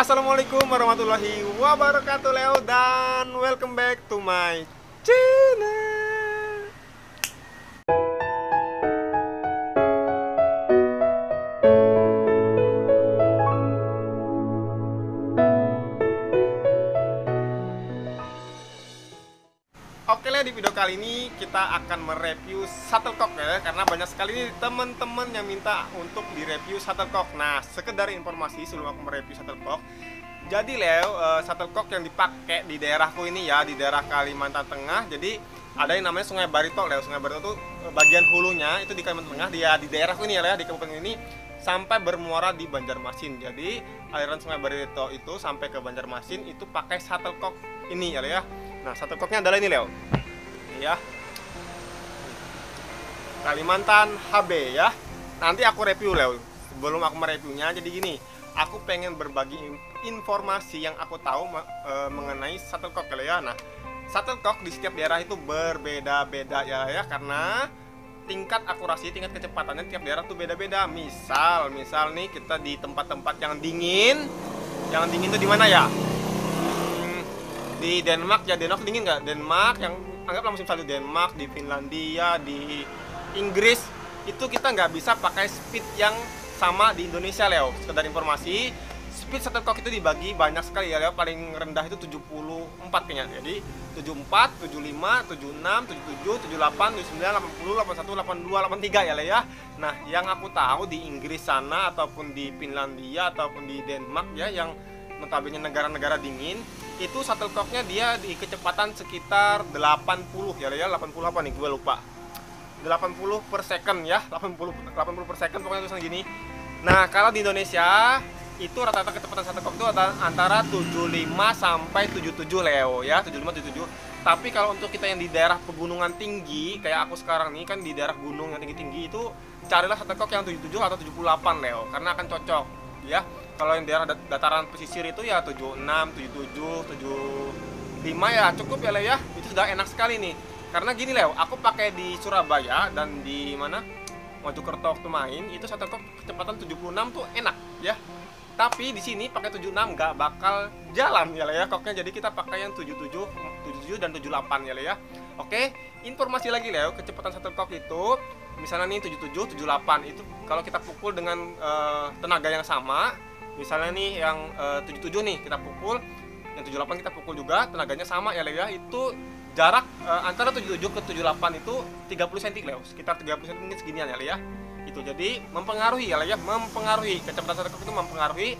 Assalamualaikum warahmatullahi wabarakatuh Leo, dan welcome back to my channel. Oke Leo, di video kali ini kita akan mereview shuttlecock ya, karena banyak sekali nih teman-teman yang minta untuk direview shuttlecock. Nah, sekedar informasi sebelum aku mereview shuttlecock. Jadi Leo, shuttlecock yang dipakai di daerahku ini ya, di daerah Kalimantan Tengah. Jadi ada yang namanya Sungai Barito Leo. Sungai Barito itu bagian hulunya itu di Kalimantan Tengah, dia di daerahku ini ya Leo, di kabupaten ini sampai bermuara di Banjarmasin. Jadi aliran Sungai Barito itu sampai ke Banjarmasin itu pakai shuttlecock ini ya Leo ya. Nah, shuttlecocknya adalah ini Leo ya, Kalimantan HB ya. Nanti aku review Leo. Sebelum aku mereviewnya, jadi gini, aku pengen berbagi informasi yang aku tahu mengenai shuttlecock ya Leo ya. Nah, shuttlecock di setiap daerah itu berbeda-beda ya, karena tingkat akurasi, tingkat kecepatannya tiap daerah tuh beda-beda. Misal nih kita di tempat-tempat yang dingin tuh di mana ya? Di Denmark ya. Denmark dingin nggak? Denmark yang anggaplah musim salju, Denmark, di Finlandia, di Inggris itu kita nggak bisa pakai speed yang sama di Indonesia Leo. Sekedar informasi, speed shuttlecock itu dibagi banyak sekali ya Leo. Paling rendah itu 74 kayaknya. Jadi 74, 75, 76, 77, 78, 79, 80, 81, 82, 83 ya Leo ya. Nah, yang aku tahu di Inggris sana ataupun di Finlandia ataupun di Denmark ya, yang notabene negara-negara dingin, itu shuttlecocknya dia di kecepatan sekitar 80 ya Leo ya. 80 apa nih, gue lupa. 80 per second ya, 80 per second pokoknya tulisan gini. Nah, kalau di Indonesia itu rata-rata kecepatan shuttlecock itu antara 75 sampai 77 Leo ya, 75 77. Tapi kalau untuk kita yang di daerah pegunungan tinggi kayak aku sekarang nih, kan di daerah gunung yang tinggi-tinggi itu, carilah shuttlecock yang 77 atau 78 Leo, karena akan cocok ya. Kalau yang daerah dataran pesisir itu ya 76, 77, 75 ya cukup ya Leo ya. Itu sudah enak sekali nih. Karena gini Leo, aku pakai di Surabaya dan di mana? Mojokerto waktu main, itu shuttlecock kecepatan 76 tuh enak ya. Tapi di sini pakai 76 nggak bakal jalan ya Leo ya koknya. Jadi kita pakai yang 77 dan 78 ya Leo ya. Oke, informasi lagi Leo, kecepatan shuttlecock itu misalnya nih 77, 78 itu kalau kita pukul dengan tenaga yang sama. Misalnya nih yang 77 nih kita pukul, yang 78 kita pukul juga, tenaganya sama ya Leo ya. Itu jarak antara 77 ke 78 itu 30 cm Leo, sekitar 30 cm seginian ya Leo ya. Itu jadi mempengaruhi ya Leo ya, mempengaruhi kecepatan shuttlecock itu mempengaruhi.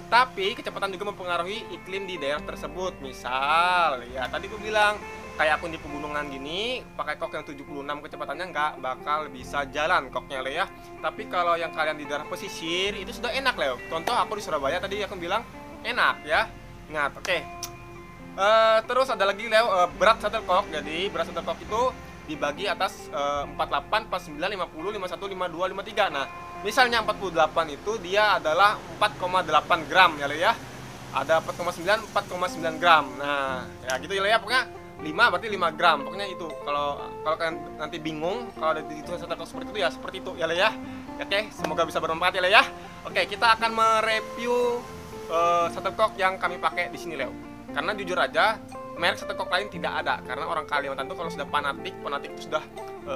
Tapi kecepatan juga mempengaruhi iklim di daerah tersebut. Misal ya tadi aku bilang kayak aku di pegunungan gini pakai kok yang 76 kecepatannya nggak bakal bisa jalan koknya Leo ya. Tapi kalau yang kalian di daerah pesisir itu sudah enak Leo. Contoh aku di Surabaya tadi aku bilang enak ya. Ingat, oke. Terus ada lagi Leo, berat shuttlecock. Jadi berat shuttlecock itu dibagi atas 48, 49, 50, 51, 52, 53. Nah, misalnya 48 itu dia adalah 4,8 gram ya Leo ya. Ada 4,9, 4,9 gram. Nah, ya gitu ya Leo ya, pokoknya 5 berarti 5 gram. Pokoknya itu. Kalau kalian nanti bingung kalau ada di situ shuttlecock seperti itu ya, seperti itu ya Leo ya. Oke, semoga bisa bermanfaat ya Leo ya. Oke, kita akan mereview shuttlecock yang kami pakai di sini Leo. Karena jujur aja merek shuttlecock lain tidak ada, karena orang Kalimantan itu kalau sudah fanatik itu sudah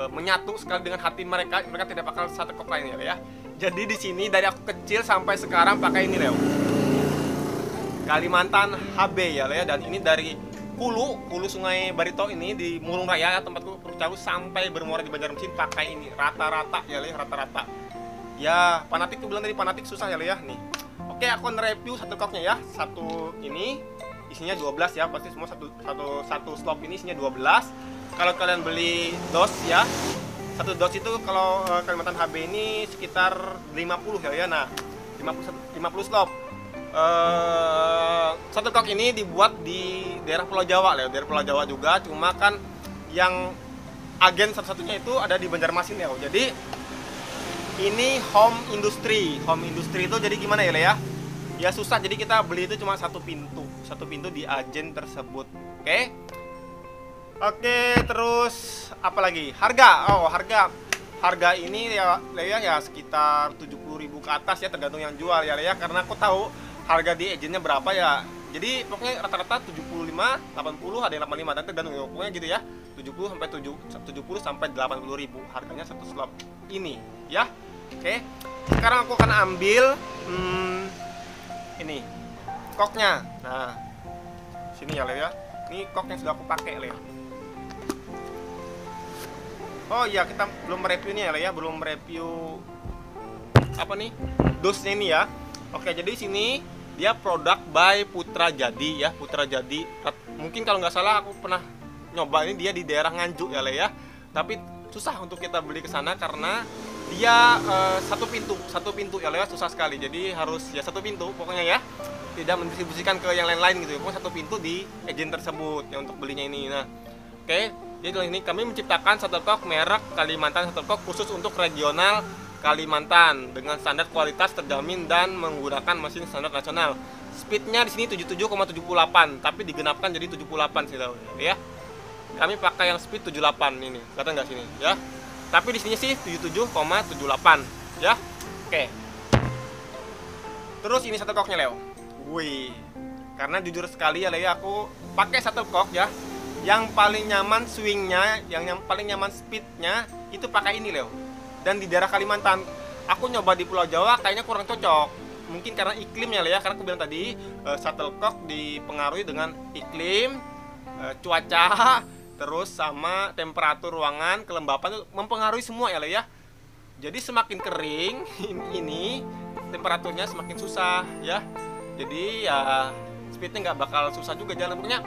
menyatu sekali dengan hati mereka tidak bakal shuttlecock lain ya Leo ya. Jadi di sini dari aku kecil sampai sekarang pakai ini Leo, Kalimantan HB ya Leo ya. Dan ini dari hulu Sungai Barito ini di Mulung Raya ya, tempatku Purcaru, sampai bermuara di Banjarmasin pakai ini rata-rata ya Leo, rata-rata. Ya fanatik tuh bilang tadi fanatik susah ya Leo ya nih. Oke, aku nge-review shuttlecocknya ya. Satu ini isinya 12 ya, pasti semua satu slop ini isinya 12. Kalau kalian beli dos ya, satu dos itu kalau Kalimantan HB ini sekitar 50 ya. Nah, 50 slop. Shuttlecock ini dibuat di daerah Pulau Jawa Leo, daerah Pulau Jawa juga, cuma kan yang agen satu-satunya itu ada di Banjarmasin Leo. Jadi ini home industry itu jadi gimana ya Leo ya? Ya susah, jadi kita beli itu cuma satu pintu di agen tersebut. Oke, terus apa lagi? Harga ini ya Lea ya sekitar 70.000 ke atas ya, tergantung yang jual ya Lea. Karena aku tahu harga di agentnya berapa ya. Jadi pokoknya rata-rata 75, 80, ada yang 85, dan tergantung ya, pokoknya gitu ya. 70 sampai 80 ribu harganya satu slot ini ya. Oke, sekarang aku akan ambil ini koknya. Nah, sini ya Leo ya. Ini kok yang sudah aku pakai Leo. Oh iya, kita belum mereviewnya ya Leo ya, belum mereview apa nih dosnya ini ya. Oke, jadi sini dia produk by Putra Jadi ya, Putra Jadi. Mungkin kalau nggak salah aku pernah nyoba ini, dia di daerah Nganjuk ya Le ya. Tapi susah untuk kita beli ke sana karena dia satu pintu ya Le, susah sekali. Jadi harus ya satu pintu pokoknya ya. Tidak mendistribusikan ke yang lain-lain gitu ya. Pokoknya satu pintu di agen tersebut ya untuk belinya ini. Nah, oke. Jadi ini kami menciptakan shuttlecock merek Kalimantan Shuttlecock khusus untuk regional Kalimantan dengan standar kualitas terjamin dan menggunakan mesin standar nasional. Speednya di sini 77,78, tapi digenapkan jadi 78 sih tahu ya. Kami pakai yang speed 78 ini, kelihatan nggak sini ya. Tapi di sini sih 77,78 ya. Oke. Terus ini shuttlecocknya Leo. Wih, karena jujur sekali ya Leo, aku pakai shuttlecock ya. Yang paling nyaman swingnya, yang paling nyaman speednya itu pakai ini Leo. Dan di daerah Kalimantan, aku nyoba di Pulau Jawa kayaknya kurang cocok. Mungkin karena iklimnya lah ya, karena aku bilang tadi shuttlecock dipengaruhi dengan iklim, cuaca, terus sama temperatur ruangan, kelembapan itu mempengaruhi semua ya lah ya. Jadi semakin kering ini temperaturnya semakin susah ya. Jadi ya speednya nggak bakal susah juga jalan. Pokoknya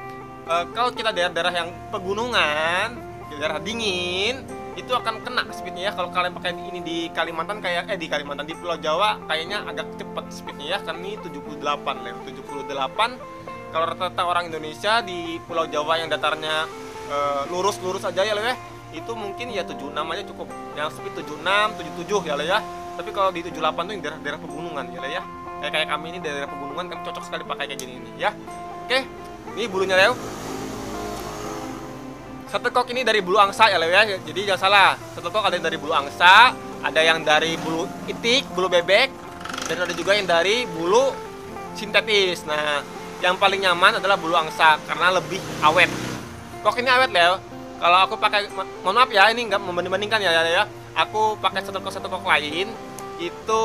kalau kita daerah-daerah yang pegunungan, daerah dingin, itu akan kena speednya ya. Kalau kalian pakai ini di Kalimantan di Kalimantan, di Pulau Jawa kayaknya agak cepet speednya ya, karena ini 78 Leo, 78. Kalau rata-rata orang Indonesia di Pulau Jawa yang datarnya lurus-lurus aja ya Leo ya, itu mungkin ya 76 aja cukup. Yang speed 76, 77 ya Leo ya. Tapi kalau di 78 tuh yang daerah-daerah pegunungan ya Leo ya. Kayak kami ini daerah pegunungan kan cocok sekali pakai kayak gini ini ya. Oke, ini bulunya Leo. Shuttlecock ini dari bulu angsa ya Leo ya. Jadi jangan salah, shuttlecock ada yang dari bulu angsa, ada yang dari bulu itik, bulu bebek, dan ada juga yang dari bulu sintetis. Nah, yang paling nyaman adalah bulu angsa karena lebih awet. Kok ini awet Leo. Kalau aku pakai, mohon maaf ya, ini nggak membanding-bandingkan ya. Aku pakai shuttlecock lain itu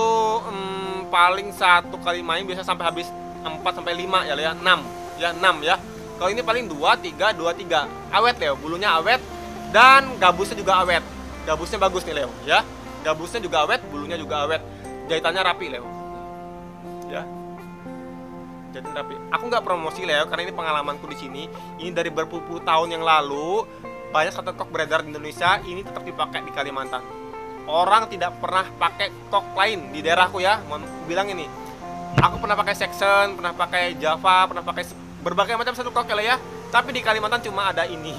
paling satu kali main bisa sampai habis 4 sampai 5 ya Leo, 6 ya. Kalau ini paling 2, 3 awet Leo, bulunya awet dan gabusnya juga awet. Gabusnya bagus nih Leo ya. Gabusnya juga awet, bulunya juga awet. Jahitannya rapi Leo. Ya. Jahitan rapi. Aku nggak promosi Leo karena ini pengalamanku di sini. Ini dari berpuluh-puluh tahun yang lalu banyak shuttlecock beredar di Indonesia, ini tetap dipakai di Kalimantan. Orang tidak pernah pakai kok lain di daerahku ya. Mau bilang ini. Aku pernah pakai Section, pernah pakai Java, pernah pakai berbagai macam shuttlecock ya, tapi di Kalimantan cuma ada ini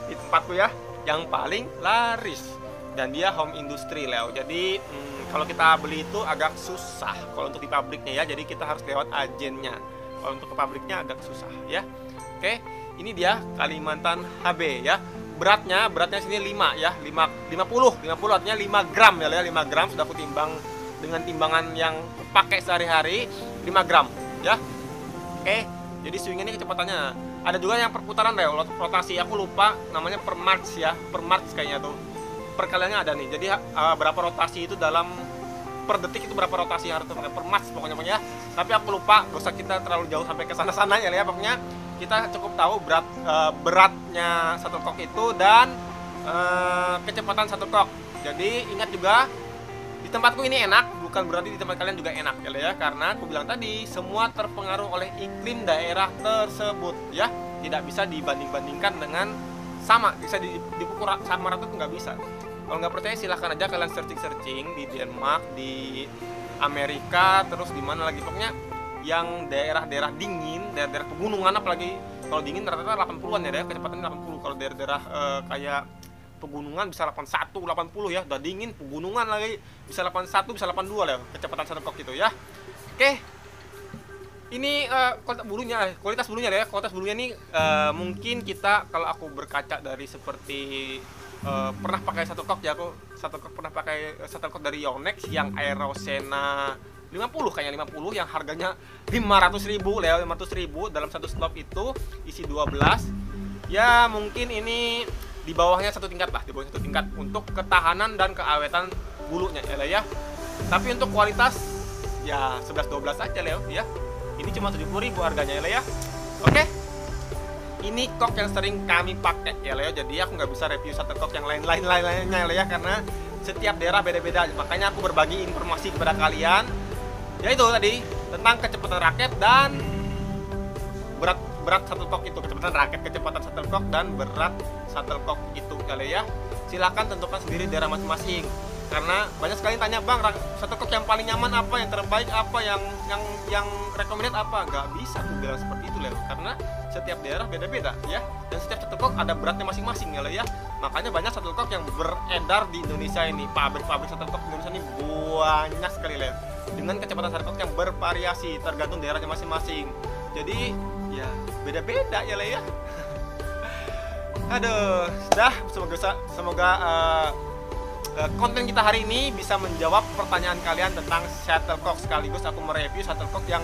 di tempatku ya, yang paling laris, dan dia home industry Leo. Jadi kalau kita beli itu agak susah kalau untuk di pabriknya ya, jadi kita harus lewat agennya. Kalau untuk ke pabriknya agak susah ya. Oke, ini dia Kalimantan HB ya. Beratnya sini 5 ya, 50 artinya 5 gram ya, 5 gram sudah aku timbang dengan timbangan yang pakai sehari-hari, 5 gram ya. Oke. Jadi swingnya ini kecepatannya. Ada juga yang perputaran Leo, rotasi aku lupa namanya per march ya, per march kayaknya tuh. Perkaliannya ada nih. Jadi berapa rotasi itu dalam per detik itu berapa rotasi harus pakai per march pokoknya ya. Tapi aku lupa, gak usah kita terlalu jauh sampai ke sana-sana ya pokoknya kita cukup tahu beratnya shuttlecock itu dan kecepatan shuttlecock. Jadi ingat juga di tempatku ini enak, bukan berarti di tempat kalian juga enak ya, karena aku bilang tadi semua terpengaruh oleh iklim daerah tersebut ya, tidak bisa dibanding-bandingkan dengan sama, bisa dipukul sama rata tuh nggak bisa. Kalau nggak percaya silahkan aja kalian searching di Denmark, di Amerika, terus di mana lagi pokoknya yang daerah-daerah dingin, daerah-daerah pegunungan, apalagi kalau dingin rata-rata 80-an ya, kecepatannya 80. Kalau daerah-daerah kayak pegunungan bisa 81, 80 ya, udah dingin, pegunungan lagi bisa 81, bisa 82 lah kecepatan shuttlecock itu ya. Oke, ini kualitas bulunya ya, kualitas bulunya ini mungkin kita, kalau aku berkaca dari seperti pernah pakai shuttlecock ya, aku shuttlecock pernah pakai shuttlecock dari Yonex yang Aerosena 50 kayaknya, 50 yang harganya 500.000 Leo, 500.000 dalam satu slop itu isi 12. Ya mungkin ini di bawahnya satu tingkat lah, di bawah satu tingkat untuk ketahanan dan keawetan bulunya ya Leo ya. Tapi untuk kualitas ya 11-12 aja Leo ya. Ini cuma 70.000 harganya ya Leo ya. Oke. Ini kok yang sering kami pakai ya Leo. Jadi aku nggak bisa review shuttlecock yang lainnya ya Leo ya, karena setiap daerah beda-beda. Makanya aku berbagi informasi kepada kalian. Yaitu tadi tentang kecepatan raket dan berat shuttlecock itu, kecepatan shuttlecock dan berat shuttlecock itu kali ya. Silahkan tentukan sendiri daerah masing-masing. Karena banyak sekali tanya, bang, shuttlecock yang paling nyaman apa, yang terbaik apa, yang recommended apa? Nggak bisa aku bilang seperti itu Leo, karena setiap daerah beda-beda ya, dan setiap shuttlecock ada beratnya masing-masing ya Leo ya. Makanya banyak shuttlecock yang beredar di Indonesia ini, pabrik-pabrik shuttlecock di Indonesia ini banyak sekali Leo, dengan kecepatan shuttlecock yang bervariasi tergantung daerahnya masing-masing. Jadi ya beda-beda ya Leo ya. Aduh, semoga konten kita hari ini bisa menjawab pertanyaan kalian tentang shuttlecock, sekaligus aku mereview shuttlecock yang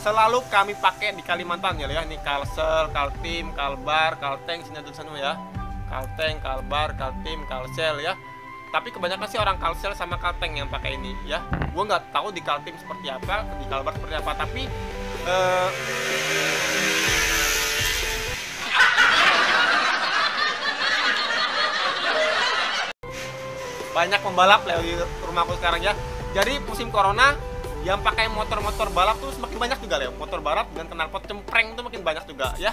selalu kami pakai di Kalimantan ya Leo. Ini Kalsel, Kaltim, Kalbar, Kalteng, sini tulisannya ya. Kalteng, Kalbar, Kaltim, Kalsel ya. Tapi kebanyakan sih orang Kalsel sama Kalteng yang pakai ini ya. Gua nggak tahu di Kaltim seperti apa, di Kalbar seperti apa, tapi banyak pembalap Leo di rumahku sekarang ya. Jadi musim corona yang pakai motor-motor balap tuh semakin banyak juga Leo. Motor balap dengan knalpot cempreng tuh makin banyak juga ya.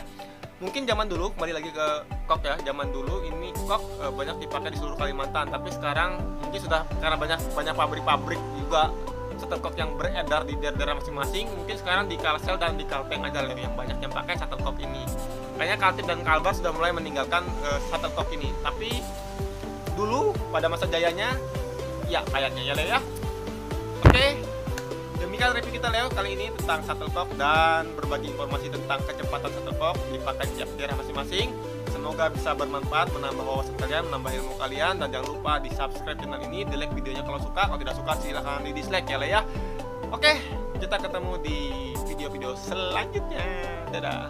Mungkin zaman dulu, kembali lagi ke kok ya, zaman dulu ini kok banyak dipakai di seluruh Kalimantan. Tapi sekarang mungkin sudah karena banyak pabrik-pabrik juga shuttlecock yang beredar di daerah masing-masing. Mungkin sekarang di Kalsel dan di Kalteng aja Leo yang banyak yang pakai shuttlecock ini. Kayaknya Kaltim dan Kalbar sudah mulai meninggalkan shuttlecock ini. Tapi dulu pada masa jayanya ya kayaknya ya Leo ya. Oke, demikian review kita Leo kali ini tentang shuttlecock dan berbagi informasi tentang kecepatan shuttlecock dipakai di daerah masing-masing. Semoga bisa bermanfaat, menambah wawasan kalian, menambah ilmu kalian, dan jangan lupa di subscribe channel ini, di like videonya kalau suka, kalau tidak suka silahkan di dislike ya Leo ya. Oke, kita ketemu di video-video selanjutnya. Dadah.